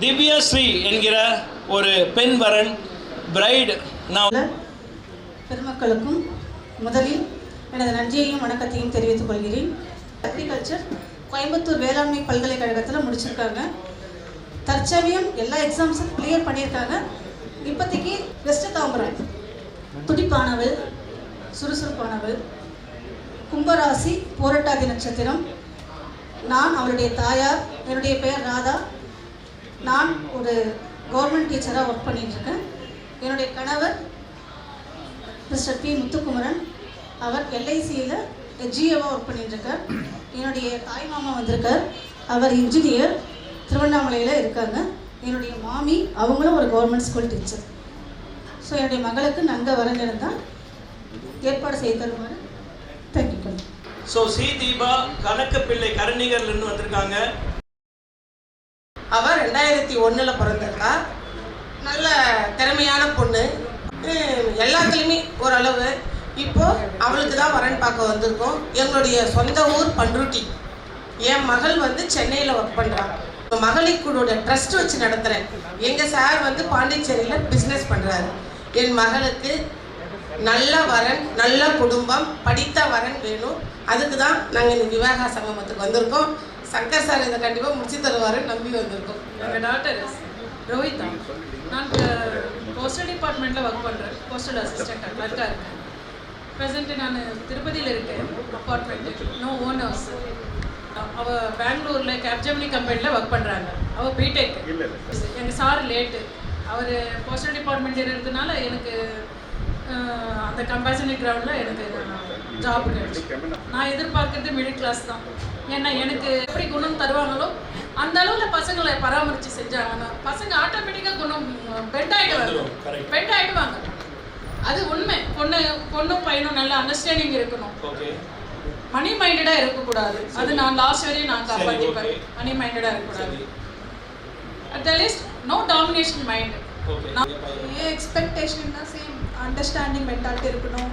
திவ்யா ஸ்ரீ என்கிற ஒரு பெண் வரன் பிரைடு. நான் பெருமக்களுக்கும் முதலில் எனது நன்றியையும் வணக்கத்தையும் தெரிவித்துக் கொள்கிறேன். அக்ரிகல்ச்சர் கோயம்புத்தூர் வேளாண்மை பல்கலைக்கழகத்தில் முடிச்சிருக்காங்க. தற்சமயம் எல்லா எக்ஸாம்ஸும் கிளியர் பண்ணியிருக்காங்க. இப்போதைக்கு வெஸ்ட் தாம்பரம், துடிப்பானவள், சுறுசுறுப்பானவள், கும்பராசி, போராட்டாதி நட்சத்திரம். நான் அவளுடைய தாயார். என்னுடைய பெயர் ராதா. நான் ஒரு கவர்மெண்ட் டீச்சராக ஒர்க் பண்ணிகிட்ருக்கேன். என்னுடைய கணவர் மிஸ்டர் பி முத்துக்குமரன். அவர் எல்ஐசியில் ஜிஏவாக ஒர்க் பண்ணிகிட்ருக்கார். என்னுடைய தாய் மாமா வந்திருக்கார். அவர் இன்ஜினியர், திருவண்ணாமலையில் இருக்காங்க. என்னுடைய மாமி, அவங்களும் ஒரு கவர்மெண்ட் ஸ்கூல் டீச்சர். ஸோ என்னுடைய மகளுக்கு நன்க வரங்கிருந்தால் ஏற்பாடு செய்து தருமாறு தேங்க்யூ. ஸோ சி தீபா கணக்கு பிள்ளை கரணிகர்லேருந்து வந்திருக்காங்க. அவள் 2001 பிறந்திருக்கா. நல்ல திறமையான பொண்ணு, எல்லாத்துலேயுமே ஓரளவு. இப்போது அவளுக்கு தான் வரன் பார்க்க வந்திருக்கோம். எங்களுடைய சொந்த ஊர் பண்ருட்டி. என் மகள் சென்னையில் ஒர்க் பண்ணுறான். மகளிர் ட்ரஸ்ட் வச்சு நடத்துகிறேன். எங்கள் சார் பாண்டிச்சேரியில் பிஸ்னஸ் பண்ணுறாரு. என் மகளுக்கு நல்ல வரன், நல்ல குடும்பம், படித்த வரன் வேணும். அதுக்கு தான் நாங்கள் இந்த விவாக சங்கமத்துக்கு வந்திருக்கோம். சங்கர் சார் இதை கண்டிப்பாக முடிச்சு தருவார் நம்பி வந்திருக்கோம். எங்கள் டாக்டர் ரோஹிதா. நான் போஸ்டல் டிபார்ட்மெண்ட்டில் ஒர்க் பண்ணுறேன். போஸ்டல் அசிஸ்டண்ட்டாக கிளர்க்காக இருக்கேன். ப்ரெசென்ட்டு நான் திருப்பதியில் இருக்கேன். Apartment, no own house. அவள் பெங்களூரில் கேப்ஜெமினி கம்பெனியில் ஒர்க் பண்ணுறாங்க. அவள் பிடெக். எங்கள் சார் லேட்டு. அவர் போஸ்டல் டிபார்ட்மெண்ட் இருக்கிறதுனால எனக்கு அந்த கம்பேரிசன் கிரவுண்டில் எனக்கு ஜாப் கிடைச்சி. நான் எதிர்பார்க்கறது மிடில் கிளாஸ் தான். ஏன்னா எனக்கு எப்படி குணம் தருவாங்களோ அந்த அளவில் பசங்களை பராமரித்து செஞ்சாங்கன்னா பசங்க ஆட்டோமேட்டிக்காக குணம் பெட் ஆகிடுவாங்க. அது உண்மை. பொண்ணும் பையனும் நல்ல அண்டர்ஸ்டாண்டிங் இருக்கணும். மணி மைண்டடாக இருக்கக்கூடாது. அது நான் லாஸ்ட் வரையும் நான் காப்பாற்றிப்பேன். மணி மைண்டடாக இருக்கக்கூடாது. At the least no domination mind. என் எக்ஸ்பெக்டேஷன் தான் சேம். அண்டர்ஸ்டாண்டிங் மென்டாலிட்டி இருக்கணும்.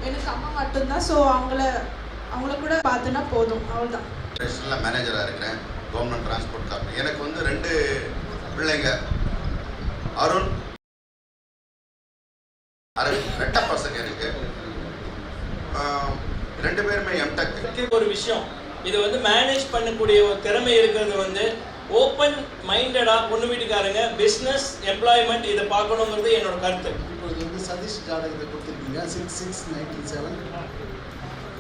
எனக்கு அம்மா மட்டும்தான். ஸோ அவங்கள கூட பார்த்துனா போதும், அவ்வளோதான். ஸ்டேஷனில் மேனேஜராக இருக்கிறேன், கவர்மெண்ட் டிரான்ஸ்போர்ட் கம்பெனி. எனக்கு 2 பிள்ளைங்க, அருண், அரவிந்த், ரெட்ட பசங்க இருக்கு. 2 பேருமே எம்டெக். ஒரு விஷயம், இது மேனேஜ் பண்ணக்கூடிய ஒரு திறமை இருக்கிறது ஓப்பன் மைண்டடாக பொண்ணு வீட்டுக்காரங்க பிஸ்னஸ் எம்ப்ளாய்மெண்ட் இதை பார்க்கணுங்கிறது என்னோட கருத்து. இப்போது சதீஷ் ஜாதகத்தை கொடுத்துருக்கீங்க. 6/6/1997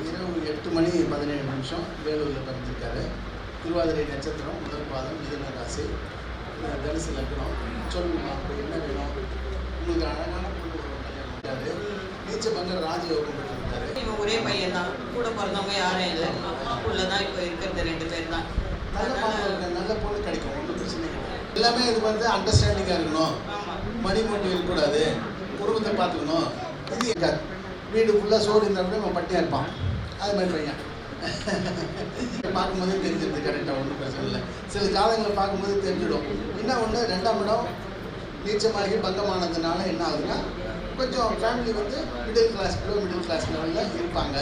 இரவு 8:17 வேலூரில் பிறந்திருக்காரு. திருவாதிரை நட்சத்திரம், முதல் பாதம், மிதுன ராசி, தனுசு லக்னம். சொல்லுமா அப்போ என்ன வேணும் உங்களுக்கு? அழகான பொண்ணு கல்யாணம். நீச்சபங்க ராஜயோகம் பெற்றிருக்காரு. இவன் ஒரே பையன் தான். கூட பிறந்தவங்க யாரும் இல்லை. அம்மாக்குள்ள தான் இப்போ இருக்கிறது 2 பேர் தான். நல்ல பொண்ணு கிடைக்கும், ஒன்றும் பிரச்சனை கிடையாது. எல்லாமே இது அண்டர்ஸ்டாண்டிங்காக இருக்கணும். மணி மட்டும் இருக்கக்கூடாது. குடும்பத்தை பார்த்துக்கணும். இது இருக்காது. வீடு ஃபுல்லாக சோறு இருந்தால் கூட அவன் பட்டியாக இருப்பான். அது மாதிரி பையன் பார்க்கும்போதே தெரிஞ்சிருது. கரெக்டாக ஒன்றும் பிரச்சனை இல்லை. சில காலங்களை பார்க்கும்போது தெரிஞ்சிடும். என்ன ஒன்று, 2ஆம் இடம் நீச்சமாகி பங்கமானதுனால என்ன ஆகுதுன்னா கொஞ்சம் ஃபேமிலி மிடில் கிளாஸ் லெவலில் இருப்பாங்க.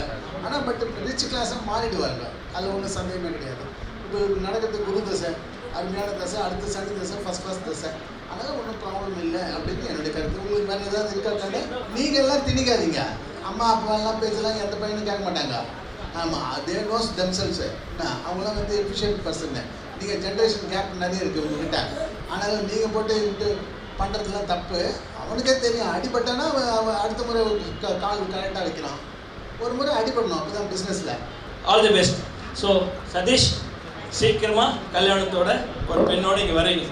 ஆனால் ரிச் கிளாஸாக மாறிடுவாங்க. அதில் ஒன்றும் சந்தேகமே கிடையாது. இப்போ நடக்கிறது குரு தசை, அருமையான தசை. அடுத்த சனி தசை, ஃபஸ்ட் தசை. அதனால் ஒன்றும் ப்ராப்ளம் இல்லை அப்படின்னு என்னுடைய கருத்து. உங்களுக்கு வேறு ஏதாவது இருக்காங்க? நீங்கள் எல்லாம் திணிக்காதீங்க. அம்மா அப்பாலாம் பேசலாம் எந்த பையனும் கேட்க மாட்டாங்க. ஆமாம், அதே நோஸ் தெம்செல்ஸு. அவங்களாம் எஃபிஷியன்ட் பர்சன். நீங்கள் ஜென்ரேஷன் கேப் நிறைய இருக்குது உங்ககிட்ட. ஆனாலும் நீங்கள் போட்டு பண்ணுறதுலாம் தப்பு. அவனுக்கே தெரியும். அடிபட்டானா அடுத்த முறை கால் கரெக்டாக வைக்கலாம். ஒரு முறை அடிபடணும், அப்போ தான் பிஸ்னஸில். All the best. So Satish, சீக்கிரமாக கல்யாணத்தோட ஒரு பெண்ணோட இங்கே வரீங்க.